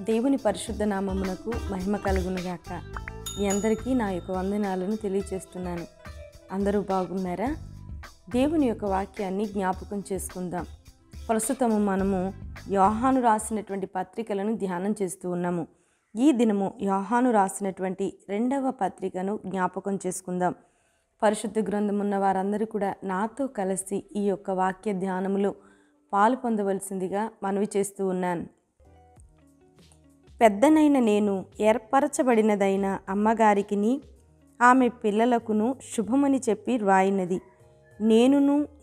దేవుని పరిశుద్ధ నామమునకు మహిమ కలుగునుగాక. మీ అందరికీ నా యొక్క వందనాలను తెలియజేస్తున్నాను. అందరూ బాగున్నారా? దేవుని యొక్క వాక్యాన్ని జ్ఞాపకం చేసుకుందాం. ప్రస్తుతము మనము యోహాను రాసినటువంటి పత్రికలను ధ్యానం చేస్తూ ఉన్నాము. ఈ దినము యోహాను రాసినటువంటి 2వ పత్రికను జ్ఞాపకం చేసుకుందాం. పరిశుద్ధ గ్రంథం ఉన్న వారందరూ కూడా నాతో కలిసి ఈ యొక్క వాక్య ధ్యానములో పాలు పొందవలసిందిగా మనవి చేస్తూ ఉన్నాను. పెద్దనైన నేను ఏర్పరచబడినదైన అమ్మగారికిని ఆమె పిల్లలకును శుభమని చెప్పి వ్రాయినది.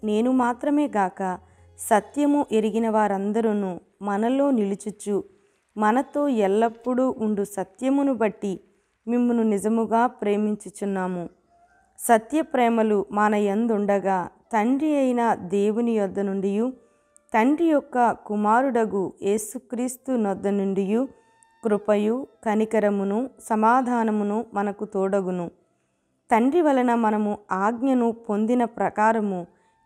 నేను మాత్రమే గాక సత్యము ఎరిగిన వారందరూ మనలో నిలుచుచు మనతో ఎల్లప్పుడూ ఉండు సత్యమును బట్టి మిమ్మును నిజముగా ప్రేమించుచున్నాము. సత్య ప్రేమలు మన యందుండగా తండ్రి అయిన దేవుని యొద్ద నుండి, తండ్రి యొక్క కుమారుడగు యేసుక్రీస్తు నొద్ద నుండి కృపయు కనికరమును సమాధానమును మనకు తోడగును. తండ్రి వలన మనము ఆజ్ఞను పొందిన ప్రకారము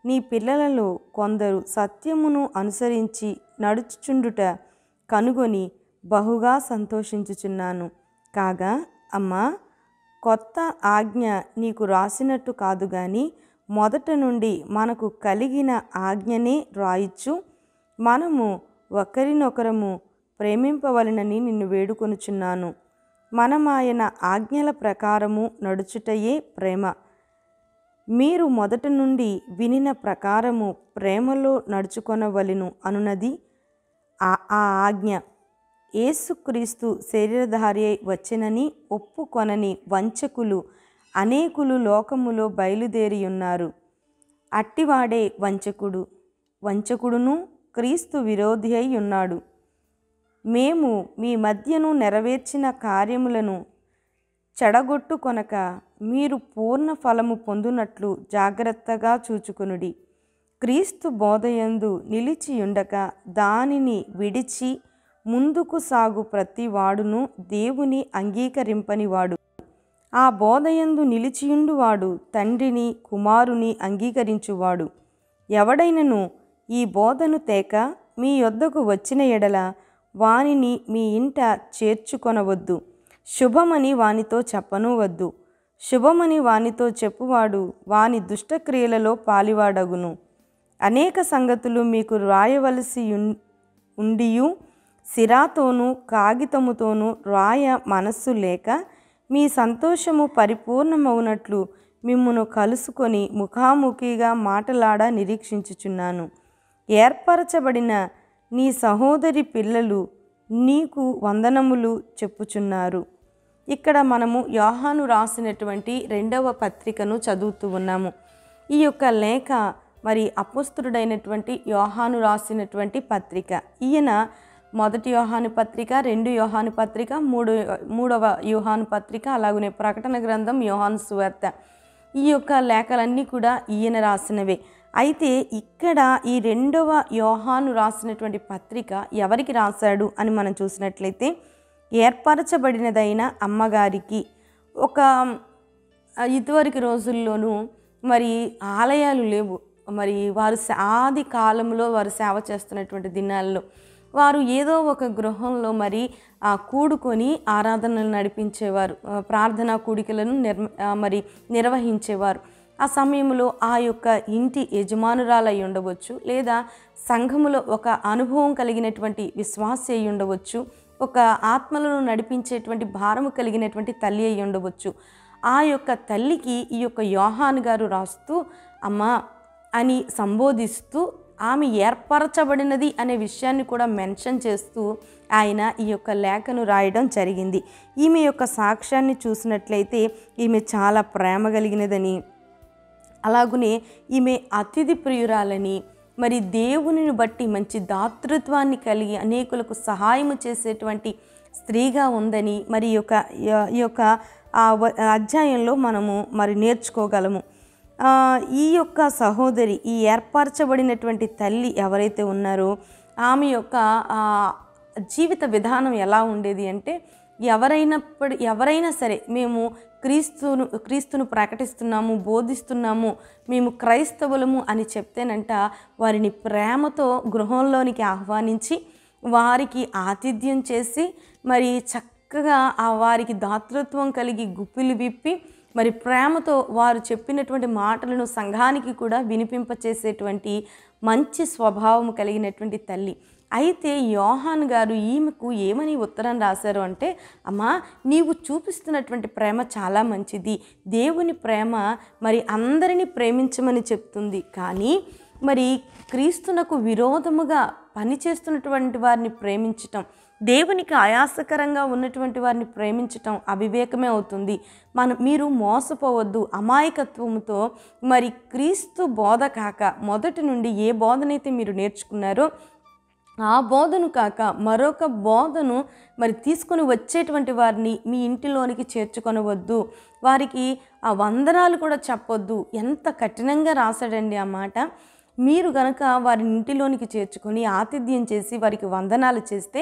నీ పిల్లలలో కొందరు సత్యమును అనుసరించి నడుచుచుండుట కనుగొని బహుగా సంతోషించుచున్నాను. కాగా అమ్మా, కొత్త ఆజ్ఞ నీకు రాసినట్టు కాదు గాని మొదట నుండి మనకు కలిగిన ఆజ్ఞనే రాయిచ్చు మనము ఒకరినొకరము ప్రేమింపవలనని నిన్ను వేడుకొనుచున్నాను. మనమాయన ఆజ్ఞల ప్రకారము నడుచుటయే ప్రేమ. మీరు మొదట నుండి వినిన ప్రకారము ప్రేమలో నడుచుకొనవలెను అనున్నది ఆ ఆజ్ఞ. యేసుక్రీస్తు శరీరధారి అయి వచ్చెనని ఒప్పుకొనని వంచకులు అనేకులు లోకములో బయలుదేరియున్నారు. అట్టివాడే వంచకుడును క్రీస్తు విరోధి అయి ఉన్నాడు. మేము మీ మధ్యను నెరవేర్చిన కార్యములను చెడగొట్టుకొనక మీరు పూర్ణ ఫలము పొందునట్లు జాగ్రత్తగా చూచుకొనుడి. క్రీస్తు బోధయందు నిలిచియుండక దానిని విడిచి ముందుకు సాగు ప్రతి వాడును దేవుని అంగీకరింపనివాడు. ఆ బోధయందు నిలిచియుండువాడు తండ్రిని కుమారుని అంగీకరించువాడు. ఎవడైనను ఈ బోధను తేక మీ యొద్దకు వచ్చిన ఎడల వానిని మీ ఇంట చేర్చుకొనవద్దు. శుభమని వానితో చెప్పను వద్దు. శుభమని వానితో చెప్పువాడు వాని దుష్టక్రియలలో పాలివాడగును. అనేక సంగతులు మీకు రాయవలసి ఉండియు సిరాతోనూ కాగితముతోనూ రాయ మనస్సు లేక మీ సంతోషము పరిపూర్ణమవునట్లు మిమ్మును కలుసుకొని ముఖాముఖిగా మాటలాడ నిరీక్షించుచున్నాను. ఏర్పరచబడిన నీ సహోదరి పిల్లలు నీకు వందనములు చెప్పుచున్నారు. ఇక్కడ మనము యోహాను రాసినటువంటి 2వ పత్రికను చదువుతూ ఉన్నాము. ఈ యొక్క లేఖ మరి అపోస్తలుడైనటువంటి యోహాను రాసినటువంటి పత్రిక. ఈయన 1 యోహాను పత్రిక, 2 యోహాను పత్రిక, 3వ యోహాను పత్రిక, అలాగనే ప్రకటన గ్రంథం, యోహాను సువార్త, ఈ యొక్క లేఖలన్నీ కూడా ఈయన రాసినవే. అయితే ఇక్కడ ఈ 2వ యోహాను రాసినటువంటి పత్రిక ఎవరికి రాశాడు అని మనం చూసినట్లయితే ఏర్పరచబడినదైన అమ్మగారికి. ఇదివరకు రోజుల్లోనూ మరి ఆలయాలు లేవు. మరి వారు ఆది కాలంలో వారు సేవ చేస్తున్నటువంటి దినాల్లో వారు ఏదో ఒక గృహంలో మరి కూడుకొని ఆరాధనలు నడిపించేవారు, ప్రార్థనా కూడికలను నిర్వహించేవారు. ఆ సమయంలో ఆ యొక్క ఇంటి యజమానురాలై ఉండవచ్చు, లేదా సంఘములో ఒక అనుభవం కలిగినటువంటి విశ్వాసి అయి ఉండవచ్చు, ఒక ఆత్మలను నడిపించేటువంటి భారము కలిగినటువంటి తల్లి అయి ఉండవచ్చు. ఆ యొక్క తల్లికి ఈ యొక్క యోహాను గారు రాస్తూ అమ్మా అని సంబోధిస్తూ ఆమె ఏర్పరచబడినది అనే విషయాన్ని కూడా మెన్షన్ చేస్తూ ఆయన ఈ యొక్క లేఖను రాయడం జరిగింది. ఈమె యొక్క సాక్ష్యాన్ని చూసినట్లయితే ఈమె చాలా ప్రేమ కలిగినదని, అలాగనే ఈమె అతిథి ప్రియురాలని, మరి దేవునిని బట్టి మంచి దాతృత్వాన్ని కలిగి అనేకులకు సహాయము చేసేటువంటి స్త్రీగా ఉందని మరి ఈ యొక్క అధ్యాయంలో మనము మరి నేర్చుకోగలము. ఈ యొక్క సహోదరి, ఈ ఏర్పరచబడినటువంటి తల్లి ఎవరైతే ఉన్నారో ఆమె యొక్క జీవిత విధానం ఎలా ఉండేది అంటే, ఎవరైనా సరే మేము క్రీస్తును ప్రకటిస్తున్నాము, బోధిస్తున్నాము, మేము క్రైస్తవులము అని చెప్తేనంట వారిని ప్రేమతో గృహంలోనికి ఆహ్వానించి వారికి ఆతిథ్యం చేసి మరి చక్కగా ఆ వారికి దాతృత్వం కలిగి గుప్పిలు విప్పి మరి ప్రేమతో వారు చెప్పినటువంటి మాటలను సంఘానికి కూడా వినిపింపచేసేటువంటి మంచి స్వభావం కలిగినటువంటి తల్లి. అయితే యోహాను గారు ఈమెకు ఏమని ఉత్తరం రాశారు అంటే, అమ్మా, నీవు చూపిస్తున్నటువంటి ప్రేమ చాలా మంచిది, దేవుని ప్రేమ మరి అందరినీ ప్రేమించమని చెప్తుంది, కానీ మరి క్రీస్తునకు విరోధముగా పనిచేస్తున్నటువంటి వారిని ప్రేమించటం, దేవునికి ఆయాసకరంగా ఉన్నటువంటి వారిని ప్రేమించటం అవివేకమే అవుతుంది. మీరు మోసపోవద్దు. అమాయకత్వంతో మరి క్రీస్తు బోధ కాక మొదటి నుండి ఏ బోధనైతే మీరు నేర్చుకున్నారో ఆ బోధను కాక మరొక బోధను మరి తీసుకొని వచ్చేటువంటి వారిని మీ ఇంటిలోనికి చేర్చుకొనవద్దు, వారికి ఆ వందనాలు కూడా చెప్పొద్దు. ఎంత కఠినంగా రాశాడండి ఆ మాట. మీరు గనక వారిని ఇంటిలోనికి చేర్చుకొని ఆతిథ్యం చేసి వారికి వందనాలు చేస్తే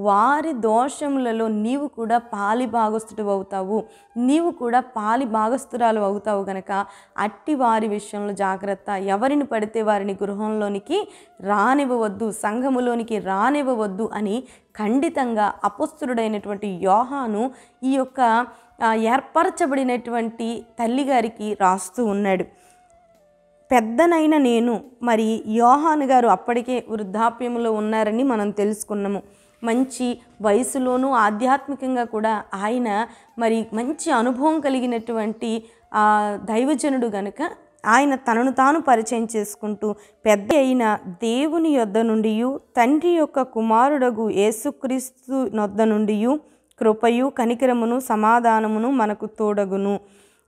వారి దోషములలో నీవు కూడా పాలి భాగస్థుడు అవుతావు, నీవు కూడా పాలి భాగస్థురాలు అవుతావు. గనక అట్టి వారి విషయంలో జాగ్రత్త. ఎవరిని పడితే వారిని గృహంలోనికి రానివ్వవద్దు, సంఘములోనికి రానివ్వవద్దు అని ఖండితంగా అపొస్తలుడైనటువంటి యోహాను ఈ యొక్క ఏర్పరచబడినటువంటి తల్లిగారికి రాస్తూ ఉన్నాడు. పెద్దనైన నేను, మరి యోహాను గారు అప్పటికే వృద్ధాప్యంలో ఉన్నారని మనం తెలుసుకున్నాము. మంచి వయసులోనూ ఆధ్యాత్మికంగా కూడా ఆయన మరి మంచి అనుభవం కలిగినటువంటి దైవజనుడు గనుక ఆయన తనను తాను పరిచయం చేసుకుంటూ, పెద్ద అయిన దేవుని యొద్ద నుండి తండ్రి యొక్క కుమారుడగు యేసుక్రీస్తు నొద్ద నుండి కృపయు కనికరమును సమాధానమును మనకు తోడగును.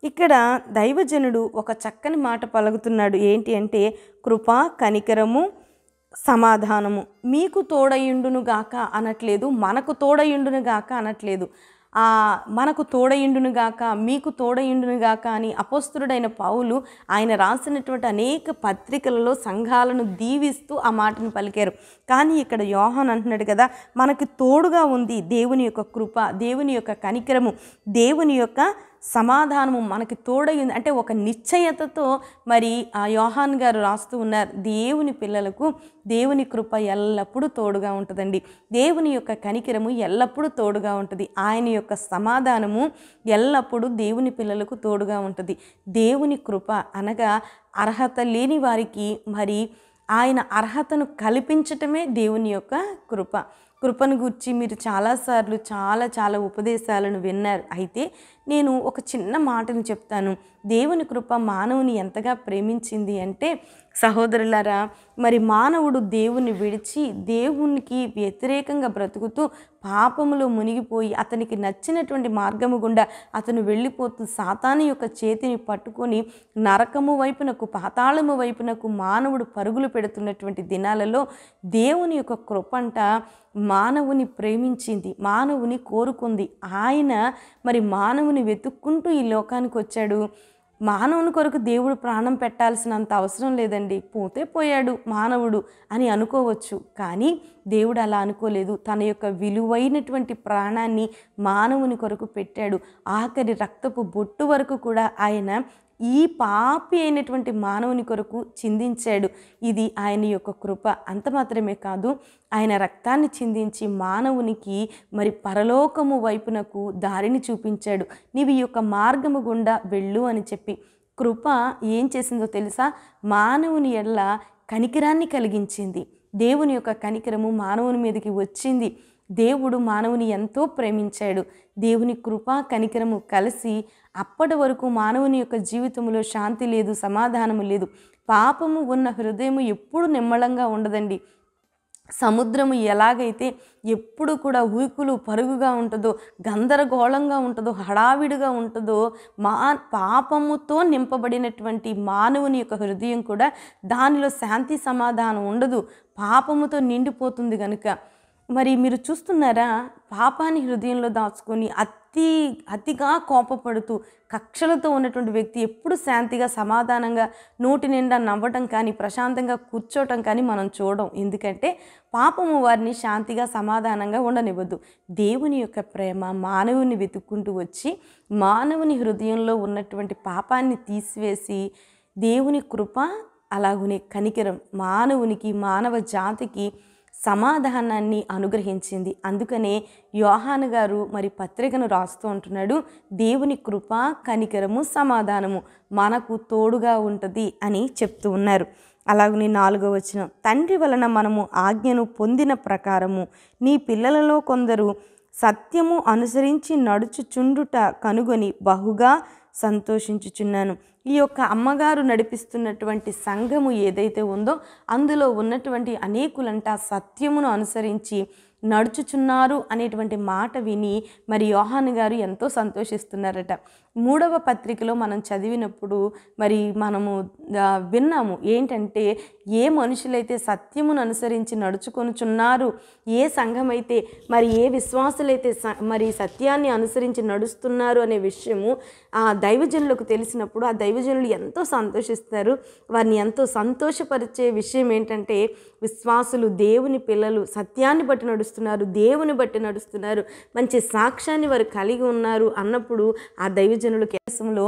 ఇక్కడ దైవజనుడు ఒక చక్కని మాట పలుకుతున్నాడు. ఏంటి అంటే, కృప, కనికరము, సమాధానము మీకు తోడయుండును గాక అనట్లేదు, మనకు తోడయుండును గాక అనట్లేదు. మనకు తోడయుండును గాక, మీకు తోడయుండును గాక అని అపొస్తలుడైన పౌలు ఆయన రాసినటువంటి అనేక పత్రికలలో సంఘాలను దీవిస్తూ ఆ మాటను పలికారు. కానీ ఇక్కడ యోహాను అంటున్నాడు కదా, మనకి తోడుగా ఉంది దేవుని యొక్క కృప, దేవుని యొక్క కనికరము, దేవుని యొక్క సమాధానము మనకి తోడైంది అంటే ఒక నిశ్చయతతో మరి ఆ యోహాన్ గారు రాస్తూ ఉన్నారు. దేవుని పిల్లలకు దేవుని కృప ఎల్లప్పుడూ తోడుగా ఉంటుందండి, దేవుని యొక్క కనికరము ఎల్లప్పుడూ తోడుగా ఉంటుంది, ఆయన యొక్క సమాధానము ఎల్లప్పుడూ దేవుని పిల్లలకు తోడుగా ఉంటుంది. దేవుని కృప అనగా అర్హత లేని వారికి మరి ఆయన అర్హతను కల్పించటమే దేవుని యొక్క కృప. కృపను గురించి మీరు చాలాసార్లు చాలా ఉపదేశాలను విన్నారు. అయితే నేను ఒక చిన్న మాటను చెప్తాను. దేవుని కృప మానవుని ఎంతగా ప్రేమించింది అంటే, సహోదరులారా, మరి మానవుడు దేవుని విడిచి దేవునికి వ్యతిరేకంగా బ్రతుకుతూ పాపములో మునిగిపోయి అతనికి నచ్చినటువంటి మార్గము గుండా అతను వెళ్ళిపోతూ సాతాను యొక్క చేతిని పట్టుకొని నరకము వైపునకు, పాతాళము వైపునకు మానవుడు పరుగులు పెడుతున్నటువంటి దినాలలో దేవుని యొక్క కృపంట మానవుని ప్రేమించింది, మానవుని కోరుకుంది. ఆయన మరి మానవుని వెతుక్కుంటూ ఈ లోకానికి వచ్చాడు. మానవుని కొరకు దేవుడు ప్రాణం పెట్టాల్సినంత అవసరం లేదండి, పోతే పోయాడు మానవుడు అని అనుకోవచ్చు. కానీ దేవుడు అలా అనుకోలేదు. తన యొక్క విలువైనటువంటి ప్రాణాన్ని మానవుని కొరకు పెట్టాడు. ఆఖరి రక్తపు బొట్టు వరకు కూడా ఆయన ఈ పాపి అయినటువంటి మానవుని కొరకు చిందించాడు. ఇది ఆయన యొక్క కృప. అంత మాత్రమే కాదు, ఆయన రక్తాన్ని చిందించి మానవునికి మరి పరలోకము వైపునకు దారిని చూపించాడు. నీవు ఈ యొక్క మార్గము గుండా వెళ్ళు అని చెప్పి. కృప ఏం చేసిందో తెలుసా? మానవుని ఎడల కనికరాన్ని కలిగించింది. దేవుని యొక్క కనికరము మానవుని మీదకి వచ్చింది. దేవుడు మానవుని ఎంతో ప్రేమించాడు. దేవుని కృప కనికరము కలిసి అప్పటి వరకు మానవుని యొక్క జీవితంలో శాంతి లేదు, సమాధానము లేదు. పాపము ఉన్న హృదయము ఎప్పుడు నిమ్మళంగా ఉండదండి. సముద్రము ఎలాగైతే ఎప్పుడు కూడా ఊకులు పరుగుగా ఉంటుందో, గందరగోళంగా ఉంటుందో, హడావిడిగా ఉంటుందో, పాపముతో నింపబడినటువంటి మానవుని యొక్క హృదయం కూడా దానిలో శాంతి సమాధానం ఉండదు, పాపముతో నిండిపోతుంది. కనుక మరి మీరు చూస్తున్నారా, పాపాన్ని హృదయంలో దాచుకొని అతిగా కోపపడుతూ కక్షలతో ఉన్నటువంటి వ్యక్తి ఎప్పుడు శాంతిగా, సమాధానంగా, నోటి నిండా నవ్వటం కానీ, ప్రశాంతంగా కూర్చోవటం కానీ మనం చూడం. ఎందుకంటే పాపము వారిని శాంతిగా, సమాధానంగా ఉండనివ్వదు. దేవుని యొక్క ప్రేమ మానవుని వెతుక్కుంటూ వచ్చి మానవుని హృదయంలో ఉన్నటువంటి పాపాన్ని తీసివేసి, దేవుని కృప అలాగునే కనికరం మానవునికి, మానవ జాతికి సమాధానాన్ని అనుగ్రహించింది. అందుకనే యోహాను గారు మరి పత్రికను రాస్తూ ఉంటున్నాడు, దేవుని కృప, కనికరము, సమాధానము మనకు తోడుగా ఉంటుంది అని చెప్తూ ఉన్నారు. అలాగని 4వ వచనం, తండ్రి వలన మనము ఆజ్ఞను పొందిన ప్రకారము నీ పిల్లలలో కొందరు సత్యము అనుసరించి నడుచుచుండుట కనుగొని బహుగా సంతోషించుచున్నాను. ఈ యొక్క అమ్మగారు నడిపిస్తున్నటువంటి సంఘము ఏదైతే ఉందో అందులో ఉన్నటువంటి అనేకులంట సత్యమును అనుసరించి నడుచుచున్నారు అనేటువంటి మాట విని మరి యోహాను గారు ఎంతో సంతోషిస్తున్నారట. 3వ పత్రికలో మనం చదివినప్పుడు మరి మనము విన్నాము ఏంటంటే, ఏ మనుషులైతే సత్యమును అనుసరించి నడుచుకొనుచున్నారు, ఏ సంఘమైతే మరి ఏ విశ్వాసులైతే మరి సత్యాన్ని అనుసరించి నడుస్తున్నారు అనే విషయము ఆ దైవజనులకు తెలిసినప్పుడు ఆ దైవజనులు ఎంతో సంతోషిస్తారు. వారిని ఎంతో సంతోషపరిచే విషయం ఏంటంటే, విశ్వాసులు దేవుని పిల్లలు సత్యాన్ని బట్టి నడుస్తున్నారు, దేవుని బట్టి నడుస్తున్నారు, మంచి సాక్ష్యాన్ని వారు కలిగి ఉన్నారు అన్నప్పుడు ఆ దైవజనులు కేసంలో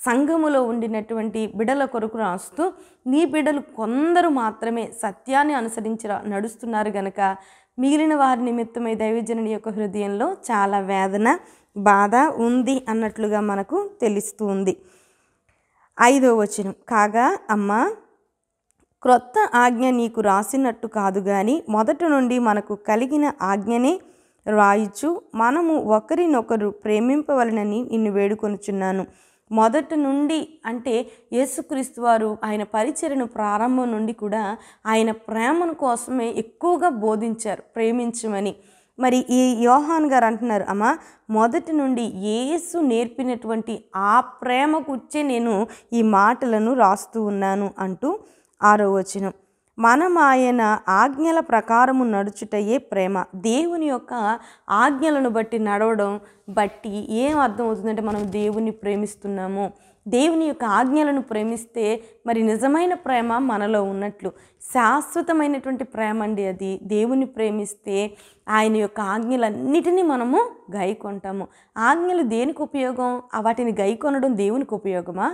సంఘములో ఉండినటువంటి బిడల కొరకు రాస్తూ, నీ బిడలు కొందరు మాత్రమే సత్యాన్ని అనుసరించి నడుస్తున్నారు గనక మిగిలిన వారి నిమిత్తమై దైవజనుని యొక్క హృదయంలో చాలా వేదన, బాధ ఉంది అన్నట్లుగా మనకు తెలుస్తూ ఉంది. 5వ వచనం, కాగా అమ్మా, క్రొత్త ఆజ్ఞ నీకు రాసినట్టు కాదు గాని మొదటి నుండి మనకు కలిగిన ఆజ్ఞనే రాయిచు మనము ఒకరినొకరు ప్రేమింపవలనని నిన్ను వేడుకొనుచున్నాను. మొదటి నుండి అంటే యేసుక్రీస్తు వారు ఆయన పరిచర్యను ప్రారంభం నుండి కూడా ఆయన ప్రేమను కోసమే ఎక్కువగా బోధించారు, ప్రేమించమని. మరి ఈ యోహాన్ గారు అంటున్నారు, అమ్మా, మొదటి నుండి యేసు నేర్పినటువంటి ఆ ప్రేమ గురించే నేను ఈ మాటలను రాస్తూ ఉన్నాను అంటూ 6వ వచనం, మనం ఆయన ఆజ్ఞల ప్రకారము నడుచుటయే ప్రేమ. దేవుని యొక్క ఆజ్ఞలను బట్టి నడవడం బట్టి ఏం అర్థం అవుతుందంటే మనం దేవుని ప్రేమిస్తున్నాము. దేవుని యొక్క ఆజ్ఞలను ప్రేమిస్తే మరి నిజమైన ప్రేమ మనలో ఉన్నట్లు. శాశ్వతమైనటువంటి ప్రేమ అండి అది. దేవుని ప్రేమిస్తే ఆయన యొక్క ఆజ్ఞలన్నిటినీ మనము గైకొంటాము. ఆజ్ఞలు దేనికి ఉపయోగం? వాటిని గైకొనడం దేవునికి ఉపయోగమా?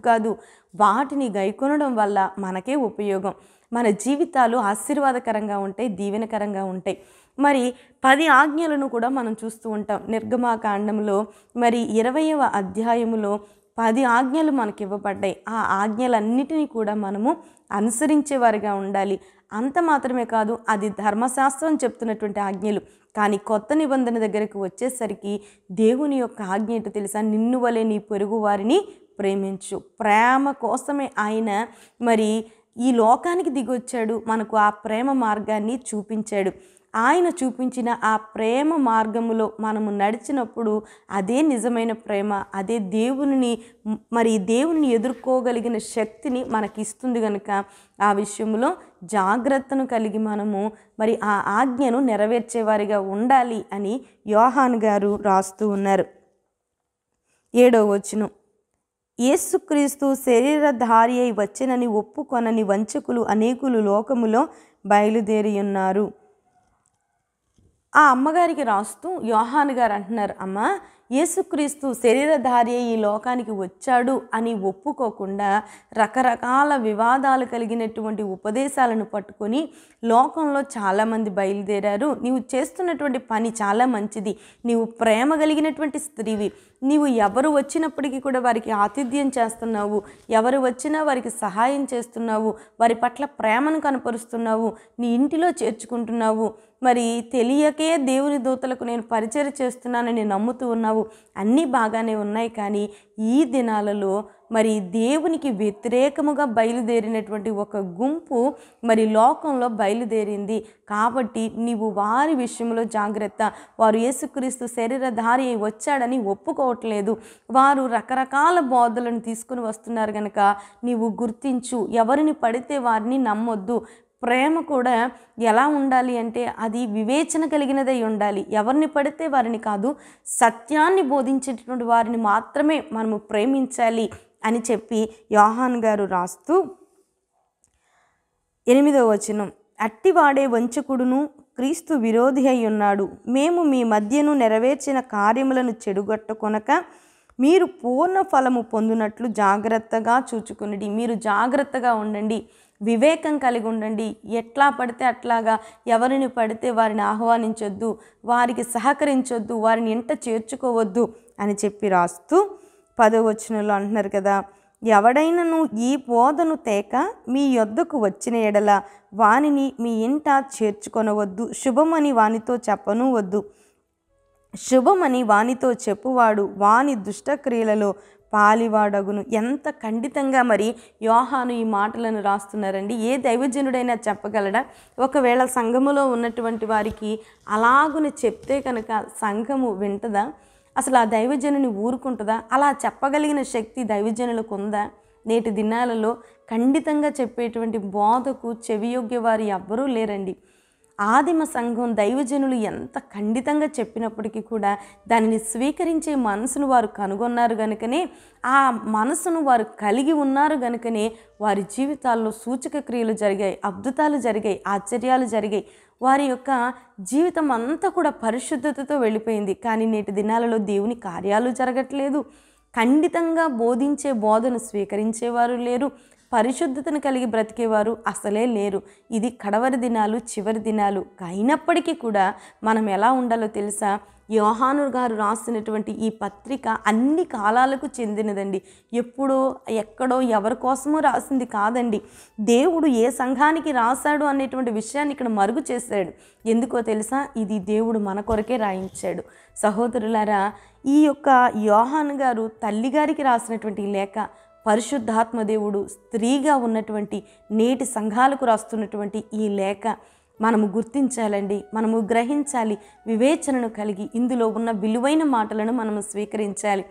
కాదు. వాటిని గైకొనడం వల్ల మనకే ఉపయోగం. మన జీవితాలు ఆశీర్వాదకరంగా ఉంటాయి, దీవెనకరంగా ఉంటాయి. మరి 10 ఆజ్ఞలను కూడా మనం చూస్తూ ఉంటాం. నిర్గమాకాండంలో మరి 20వ అధ్యాయములో 10 ఆజ్ఞలు మనకి ఇవ్వబడ్డాయి. ఆ ఆజ్ఞలన్నిటినీ కూడా మనము అనుసరించేవారిగా ఉండాలి. అంత మాత్రమే కాదు, అది ధర్మశాస్త్రం చెప్తున్నటువంటి ఆజ్ఞలు. కానీ కొత్త నిబంధన దగ్గరికి వచ్చేసరికి దేవుని యొక్క ఆజ్ఞ ఏంటో తెలుసా? నిన్ను వలె నీ పొరుగు వారిని ప్రేమించు. ప్రేమ కోసమే ఆయన మరి ఈ లోకానికి దిగొచ్చాడు, మనకు ఆ ప్రేమ మార్గాన్ని చూపించాడు. ఆయన చూపించిన ఆ ప్రేమ మార్గములో మనము నడిచినప్పుడు అదే నిజమైన ప్రేమ, అదే దేవుని ఎదుర్కోగలిగిన శక్తిని మనకిస్తుంది కనుక ఆ విషయంలో జాగ్రత్తను కలిగి మనము మరి ఆ ఆజ్ఞను నెరవేర్చేవారిగా ఉండాలి అని యోహాను గారు రాస్తూ ఉన్నారు. 7వ వచనం, యేసుక్రీస్తు శరీరధారి అయి వచ్చినని ఒప్పుకొనని వంచకులు అనేకులు లోకములో బయలుదేరి ఉన్నారు. ఆ అమ్మగారికి రాస్తూ యోహాను గారు అంటున్నారు, అమ్మ, యేసుక్రీస్తు శరీరధారి ఈ లోకానికి వచ్చాడు అని ఒప్పుకోకుండా రకరకాల వివాదాలు కలిగినటువంటి ఉపదేశాలను పట్టుకొని లోకంలో చాలామంది బయలుదేరారు. నీవు చేస్తున్నటువంటి పని చాలా మంచిది, నీవు ప్రేమ కలిగినటువంటి స్త్రీవి, నీవు ఎవరు వచ్చినప్పటికీ కూడా వారికి ఆతిథ్యం చేస్తున్నావు, ఎవరు వచ్చినా వారికి సహాయం చేస్తున్నావు, వారి పట్ల ప్రేమను కనపరుస్తున్నావు, నీ ఇంటిలో చేర్చుకుంటున్నావు, మరి తెలియకే దేవుని దూతలకు నేను పరిచర్య చేస్తున్నానని నమ్ముతూ ఉన్నావు, అన్నీ బాగానే ఉన్నాయి. కానీ ఈ దినాలలో మరి దేవునికి వ్యతిరేకముగా బయలుదేరినటువంటి ఒక గుంపు మరి లోకంలో బయలుదేరింది. కాబట్టి నీవు వారి విషయంలో జాగ్రత్త. వారు యేసుక్రీస్తు శరీరధారి అయి వచ్చాడని ఒప్పుకోవట్లేదు, వారు రకరకాల బోధలను తీసుకుని వస్తున్నారు కనుక నీవు గుర్తించు. ఎవరిని పడితే వారిని నమ్మొద్దు. ప్రేమ కూడా ఎలా ఉండాలి అంటే అది వివేచన కలిగినదై ఉండాలి. ఎవరిని పడితే వారిని కాదు, సత్యాన్ని బోధించేటటువంటి వారిని మాత్రమే మనము ప్రేమించాలి అని చెప్పి యోహాను గారు రాస్తూ 8వ వచనం, అట్టివాడే వంచకుడును క్రీస్తు విరోధి అయి ఉన్నాడు. మేము మీ మధ్యను నెరవేర్చిన కార్యములను చెడుగొట్టుకొనక మీరు పూర్ణ ఫలము పొందునట్లు జాగ్రత్తగా చూచుకునండి. మీరు జాగ్రత్తగా ఉండండి. వివేకం కలిగి ఉండండి. ఎట్లా పడితే అట్లాగా ఎవరిని పడితే వారిని ఆహ్వానించొద్దు, వారికి సహకరించొద్దు, వారిని ఇంట చేర్చుకోవద్దు అని చెప్పి రాస్తూ 10వ వచనంలో అంటున్నారు కదా, ఎవడైనను ఈ బోధను తేక మీ యొద్దకు వచ్చిన ఎడల వానిని మీ ఇంట చేర్చుకొనవద్దు, శుభమని వానితో చెప్పను వద్దు. శుభమని వానితో చెప్పువాడు వాని దుష్టక్రియలలో పాలివాడగును. ఎంత ఖండితంగా మరి యోహాను ఈ మాటలను రాస్తున్నారండి. ఏ దైవజనుడైనా చెప్పగలడా? ఒకవేళ సంఘములో ఉన్నటువంటి వారికి అలాగుని చెప్తే కనుక సంఘము వింటదా? అసలు ఆ దైవజనుని ఊరుకుంటుందా? అలా చెప్పగలిగిన శక్తి దైవజనులకు ఉందా? నేటి దినాలలో ఖండితంగా చెప్పేటువంటి బోధకు చెవియొగ్గే వారు ఎవ్వరూ లేరండి. ఆదిమ సంఘం దైవజనులు ఎంత ఖండితంగా చెప్పినప్పటికీ కూడా దానిని స్వీకరించే మనసును వారు కనుగొన్నారు గనుకనే, ఆ మనసును వారు కలిగి ఉన్నారు గనుకనే వారి జీవితాల్లో సూచక క్రియలు జరిగాయి, అద్భుతాలు జరిగాయి, ఆశ్చర్యాలు జరిగాయి. వారి యొక్క జీవితం అంతా కూడా పరిశుద్ధతతో వెళ్ళిపోయింది. కానీ నేటి దినాలలో దేవుని కార్యాలు జరగట్లేదు. ఖండితంగా బోధించే బోధను స్వీకరించేవారు లేరు. పరిశుద్ధతను కలిగి బ్రతికేవారు అసలే లేరు. ఇది కడవరి దినాలు, చివరి దినాలు. అయినప్పటికీ కూడా మనం ఎలా ఉండాలో తెలుసా? యోహాను గారు రాసినటువంటి ఈ పత్రిక అన్ని కాలాలకు చెందినదండి. ఎప్పుడో ఎక్కడో ఎవరి కోసమో రాసింది కాదండి. దేవుడు ఏ సంఘానికి రాశాడు అనేటువంటి విషయాన్ని ఇక్కడ మరుగు చేశాడు. ఎందుకో తెలుసా? ఇది దేవుడు మన కొరకే రాయించాడు. సహోదరులారా, ఈ యొక్క యోహాను గారు తల్లిగారికి రాసినటువంటి లేఖ పరిశుద్ధాత్మ దేవుడు స్త్రీగా ఉన్నటువంటి నేటి సంఘాలకు రాస్తున్నటువంటి ఈ లేఖ మనము గుర్తించాలండి, మనము గ్రహించాలి, వివేచనను కలిగి ఇందులో ఉన్న విలువైన మాటలను మనము స్వీకరించాలి.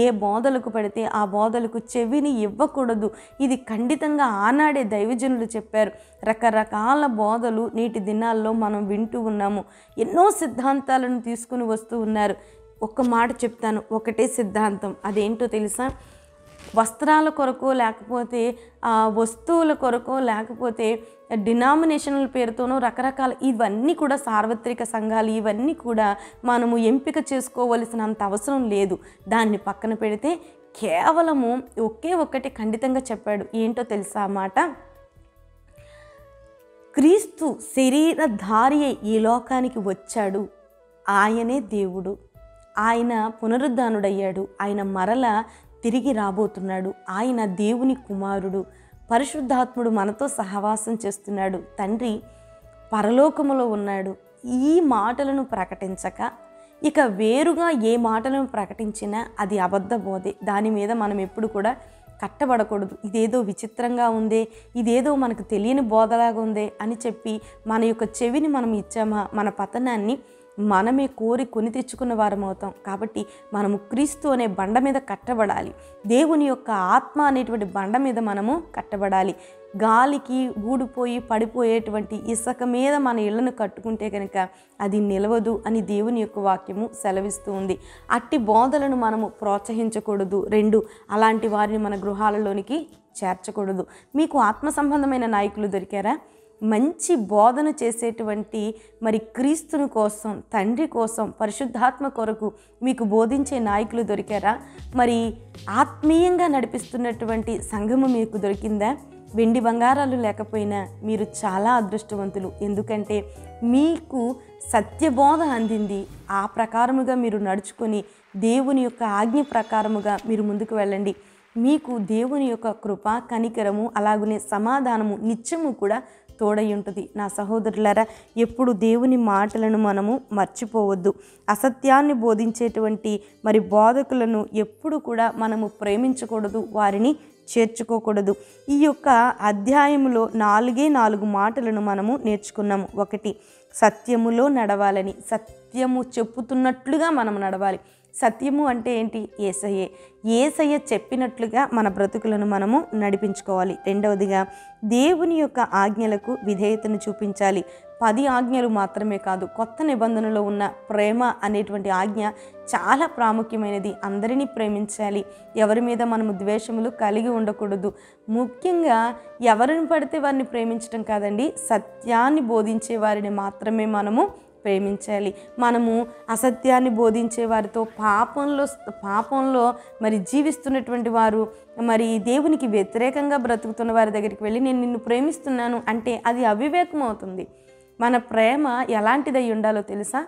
ఏ బోధలకు పడితే ఆ బోధలకు చెవిని ఇవ్వకూడదు. ఇది ఖండితంగా ఆనాడే దైవజనులు చెప్పారు. రకరకాల బోధలు నేటి దినాల్లో మనం వింటూ ఉన్నాము. ఎన్నో సిద్ధాంతాలను తీసుకుని వస్తూ ఉన్నారు. ఒక్క మాట చెప్తాను, ఒకటే సిద్ధాంతం. అదేంటో తెలుసా? వస్త్రాల కొరకో లేకపోతే వస్తువుల కొరకో లేకపోతే డినామినేషనల్ పేరుతోనో రకరకాల ఇవన్నీ కూడా సార్వత్రిక సంఘాలు, ఇవన్నీ కూడా మనము ఎంపిక చేసుకోవలసినంత అవసరం లేదు. దాన్ని పక్కన పెడితే కేవలము ఒకే ఒక్కటి ఖండితంగా చెప్పాడు. ఏంటో తెలుసా ఆ మాట? క్రీస్తు శరీరధారి ఈ లోకానికి వచ్చాడు. ఆయనే దేవుడు. ఆయన పునరుద్ధానుడయ్యాడు. ఆయన మరల తిరిగి రాబోతున్నాడు. ఆయన దేవుని కుమారుడు. పరిశుద్ధాత్ముడు మనతో సహవాసం చేస్తున్నాడు. తండ్రి పరలోకములో ఉన్నాడు. ఈ మాటలను ప్రకటించక ఇక వేరుగా ఏ మాటలను ప్రకటించినా అది అబద్ధ బోధే. దాని మీద మనం ఎప్పుడు కూడా కట్టబడకూడదు. ఇదేదో విచిత్రంగా ఉందే, ఇదేదో మనకు తెలియని బోధలాగా ఉందే అని చెప్పి మన యొక్క చెవిని మనం ఇచ్చామా, మన పతనాన్ని మనమే కోరి కొని తెచ్చుకున్న వారం అవుతాం. కాబట్టి మనము క్రీస్తు అనే బండ మీద కట్టబడాలి. దేవుని యొక్క ఆత్మ అనేటువంటి బండ మీద మనము కట్టబడాలి. గాలికి ఊడిపోయి పడిపోయేటువంటి ఇసుక మీద మన ఇళ్లను కట్టుకుంటే కనుక అది నిలవదు అని దేవుని యొక్క వాక్యము సెలవిస్తూ ఉంది. అట్టి బోధలను మనము ప్రోత్సహించకూడదు. 2, అలాంటి వారిని మన గృహాలలోనికి చేర్చకూడదు. మీకు ఆత్మ సంబంధమైన నాయకులు దొరికారా? మంచి బోధన చేసేటువంటి మరి క్రీస్తుని కోసం, తండ్రి కోసం, పరిశుద్ధాత్మ కొరకు మీకు బోధించే నాయకులు దొరికారా? మరి ఆత్మీయంగా నడిపిస్తున్నటువంటి సంఘము మీకు దొరికిందా? వెండి బంగారాలు లేకపోయినా మీరు చాలా అదృష్టవంతులు. ఎందుకంటే మీకు సత్యబోధ అందింది. ఆ ప్రకారముగా మీరు నడుచుకొని దేవుని యొక్క ఆజ్ఞ ప్రకారముగా మీరు ముందుకు వెళ్ళండి. మీకు దేవుని యొక్క కృప, కనికరము, అలాగనే సమాధానము నిత్యము కూడా తోడై ఉంటుంది. నా సహోదరులారా, ఎప్పుడు దేవుని మాటలను మనము మర్చిపోవద్దు. అసత్యాన్ని బోధించేటువంటి మరి బోధకులను ఎప్పుడు కూడా మనము ప్రేమించకూడదు, వారిని చేర్చుకోకూడదు. ఈ యొక్క అధ్యాయములో 4 మాటలను మనము నేర్చుకున్నాము. 1, సత్యములో నడవాలని. సత్యము చెప్పుతున్నట్లుగా మనం నడవాలి. సత్యము అంటే ఏంటి? యేసయ్యే. యేసయ్య చెప్పినట్లుగా మన బ్రతుకులను మనము నడిపించుకోవాలి. 2వదిగా దేవుని యొక్క ఆజ్ఞలకు విధేయతను చూపించాలి. 10 ఆజ్ఞలు మాత్రమే కాదు, కొత్త నిబంధనలో ఉన్న ప్రేమ అనేటువంటి ఆజ్ఞ చాలా ప్రాముఖ్యమైనది. అందరినీ ప్రేమించాలి. ఎవరి మీద మనము ద్వేషములు కలిగి ఉండకూడదు. ముఖ్యంగా ఎవరిని పడితే వారిని ప్రేమించడం కాదండి, సత్యాన్ని బోధించే వారిని మాత్రమే మనము ప్రేమించాలి. మనము అసత్యాన్ని బోధించే వారితో, పాపంలో మరి జీవిస్తున్నటువంటి వారు, మరి దేవునికి వ్యతిరేకంగా బ్రతుకుతున్న వారి దగ్గరికి వెళ్ళి నేను నిన్ను ప్రేమిస్తున్నాను అంటే అది అవివేకం అవుతుంది. మన ప్రేమ ఎలాంటిదై ఉండాలో తెలుసా?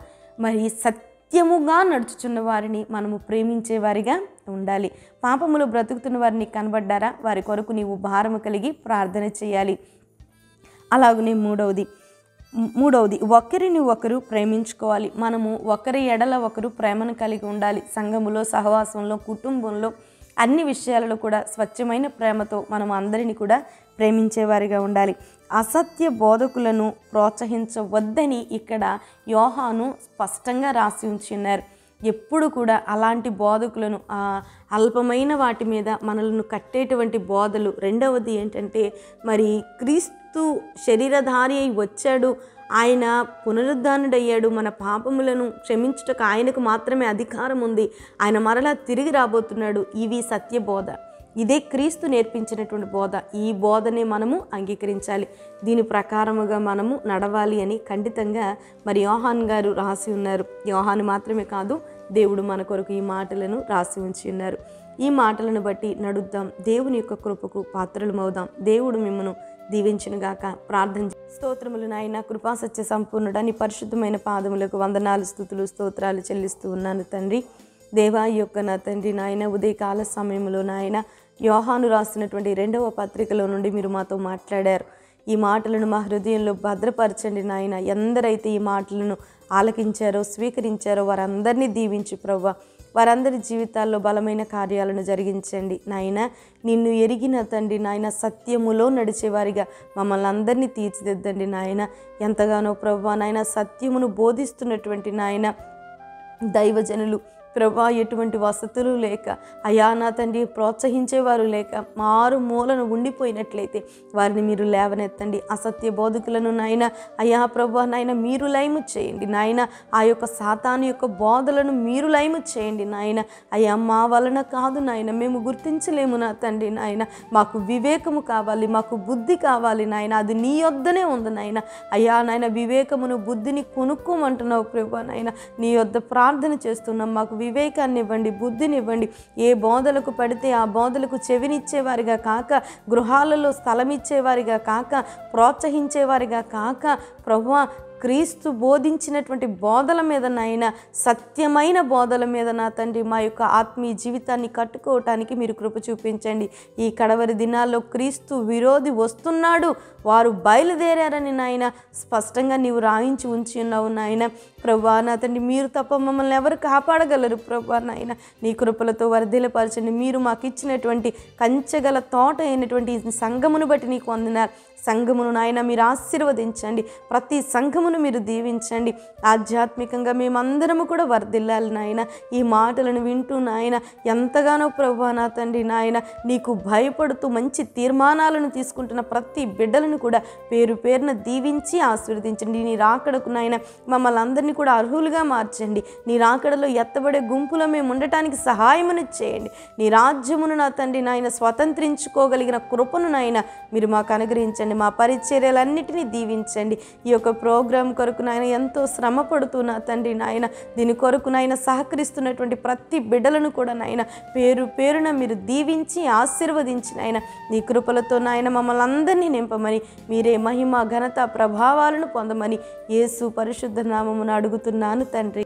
మరి సత్యముగా నడుచుచున్న వారిని మనము ప్రేమించేవారిగా ఉండాలి. పాపములో బ్రతుకుతున్న వారిని కనబడ్డారా? వారి కొరకు నీవు భారము కలిగి ప్రార్థన చేయాలి. అలాగనే మూడవది ఒకరిని ఒకరు ప్రేమించుకోవాలి. మనము ఒకరి ఎడల ఒకరు ప్రేమను కలిగి ఉండాలి. సంఘములో, సహవాసంలో, కుటుంబంలో, అన్ని విషయాలలో కూడా స్వచ్ఛమైన ప్రేమతో మనం అందరినీ కూడా ప్రేమించేవారిగా ఉండాలి. అసత్య బోధకులను ప్రోత్సహించవద్దని ఇక్కడ యోహాను స్పష్టంగా రాసి ఉంచున్నారు. ఎప్పుడు కూడా అలాంటి బోధకులను, అల్పమైన వాటి మీద మనలను కట్టేటువంటి బోధలు. రెండవది ఏంటంటే, మరి క్రీస్తు శరీరధారి అయి వచ్చాడు, ఆయన పునరుద్ధానుడయ్యాడు, మన పాపములను క్షమించుటకు ఆయనకు మాత్రమే అధికారం ఉంది, ఆయన మరలా తిరిగి రాబోతున్నాడు. ఇవి సత్యబోధ. ఇదే క్రీస్తు నేర్పించినటువంటి బోధ. ఈ బోధనే మనము అంగీకరించాలి. దీని ప్రకారముగా మనము నడవాలి అని ఖండితంగా మరి యోహాన్ గారు రాసి ఉన్నారు. యోహాను మాత్రమే కాదు, దేవుడు మన కొరకు ఈ మాటలను రాసి ఉంచి ఉన్నారు. ఈ మాటలను బట్టి నడుద్దాం. దేవుని యొక్క కృపకు పాత్రలమవుదాం. దేవుడు మిమ్మను దీవించునుగాక. ప్రార్థన. స్తోత్రములు నాయన, కృపా సత్య సంపూర్ణుడా, నీ పరిశుద్ధమైన పాదములకు వందనాలు, స్తుతులు, స్తోత్రాలు చెల్లిస్తూ ఉన్నాను తండ్రి. దేవా, ఈ యొక్క నా తండ్రి నాయన ఉదయకాల సమయంలో నాయన యోహాను రాసినటువంటి 2వ పత్రికలో నుండి మీరు మాతో మాట్లాడారు. ఈ మాటలను మా హృదయంలో భద్రపరచండి నాయన. ఎందరైతే ఈ మాటలను ఆలకించారో, స్వీకరించారో వారందరినీ దీవించి ప్రభువా, వారందరి జీవితాల్లో బలమైన కార్యాలను జరిగించండి నాయన. నిన్ను ఎరిగిన తండ్రి నాయన, సత్యములో నడిచేవారిగా మమ్మల్ని అందరినీ తీర్చిదిద్దండి నాయన. ఎంతగానో ప్రభువా నాయన, సత్యమును బోధిస్తున్నటువంటి నాయన దైవజనులు ప్రభా, ఎటువంటి వసతులు లేక, అయా నా తండ్రి ప్రోత్సహించేవారు లేక మారు మూలను ఉండిపోయినట్లయితే వారిని మీరు లేవనెత్తండి. అసత్య బోధకులను నాయన అయా ప్రభా నాయన మీరు లయము చేయండి నాయన. ఆ యొక్క సాతాను యొక్క బోధలను మీరు లయము చేయండి నాయన. అయ్యా, మా వలన కాదు నాయన, మేము గుర్తించలేము నా తండ్రి నాయన. మాకు వివేకము కావాలి, మాకు బుద్ధి కావాలి నాయన. అది నీ యొద్దనే ఉంది నాయన. అయ్యా నాయన, వివేకమును బుద్ధిని కొనుక్కోమంటున్నావు ప్రభా నాయన. నీ యొద్ద ప్రార్థన చేస్తున్నాం. మాకు వివేకాన్ని ఇవ్వండి, బుద్ధిని ఇవ్వండి. ఏ బోధలకు పడితే ఆ బోధలకు చెవినిచ్చేవారిగా కాక, గృహాలలో స్థలం ఇచ్చేవారిగా కాక, ప్రోత్సహించేవారిగా కాక ప్రభువా, క్రీస్తు బోధించినటువంటి బోధల మీద నాయన, సత్యమైన బోధల మీద నా తండ్రి మా యొక్క ఆత్మీయ జీవితాన్ని కట్టుకోవటానికి మీరు కృప చూపించండి. ఈ కడవరి దినాల్లో క్రీస్తు విరోధి వస్తున్నాడు, వారు బయలుదేరారని నాయన స్పష్టంగా నీవు రాయించి ఉంచి ఉన్నావు నాయన. ప్రభువా నా తండ్రి, మీరు తప్ప మమ్మల్ని ఎవరు కాపాడగలరు ప్రభువా నాయన. నీ కృపలతో వర్ధిల్లపరచండి. మీరు మాకు ఇచ్చినటువంటి కంచెగల తోట అయినటువంటి సంఘమును బట్టి నీకు వందనాలు. సంఘమును నాయన మీరు ఆశీర్వదించండి. ప్రతి సంఘమును మీరు దీవించండి. ఆధ్యాత్మికంగా మేమందరము కూడా వర్ధిల్లాలి నాయన. ఈ మాటలను వింటూ నాయన ఎంతగానో ప్రభువా నా తండ్రి నాయన నీకు భయపడుతూ మంచి తీర్మానాలను తీసుకుంటున్న ప్రతి బిడ్డలను కూడా పేరు పేరున దీవించి ఆశీర్వదించండి. నీ రాకడకు నాయన మమ్మల్ని అందరినీ కూడా అర్హులుగా మార్చండి. నీ రాకడలో ఎత్తబడే గుంపులో మేము ఉండటానికి సహాయమును చేయండి. నీ రాజ్యమును నా తండ్రి నాయన స్వతంత్రించుకోగలిగిన కృపను నాయన మీరు మాకు అనుగ్రహించండి. మా పరిచర్యలన్నిటినీ దీవించండి. ఈ యొక్క ప్రోగ్రాం కొరకు నాయన ఎంతో శ్రమ పడుతున్నా తండ్రి నాయన, దీని కొరకు నాయన సహకరిస్తున్నటువంటి ప్రతి బిడ్డలను కూడా నాయన పేరు పేరున మీరు దీవించి ఆశీర్వదించి నాయన నీ కృపలతో నాయన మమ్మల్ని అందరినీ నింపమని, మీరే మహిమ ఘనత ప్రభావాలను పొందమని యేసు పరిశుద్ధ నామమున అడుగుతున్నాను తండ్రి.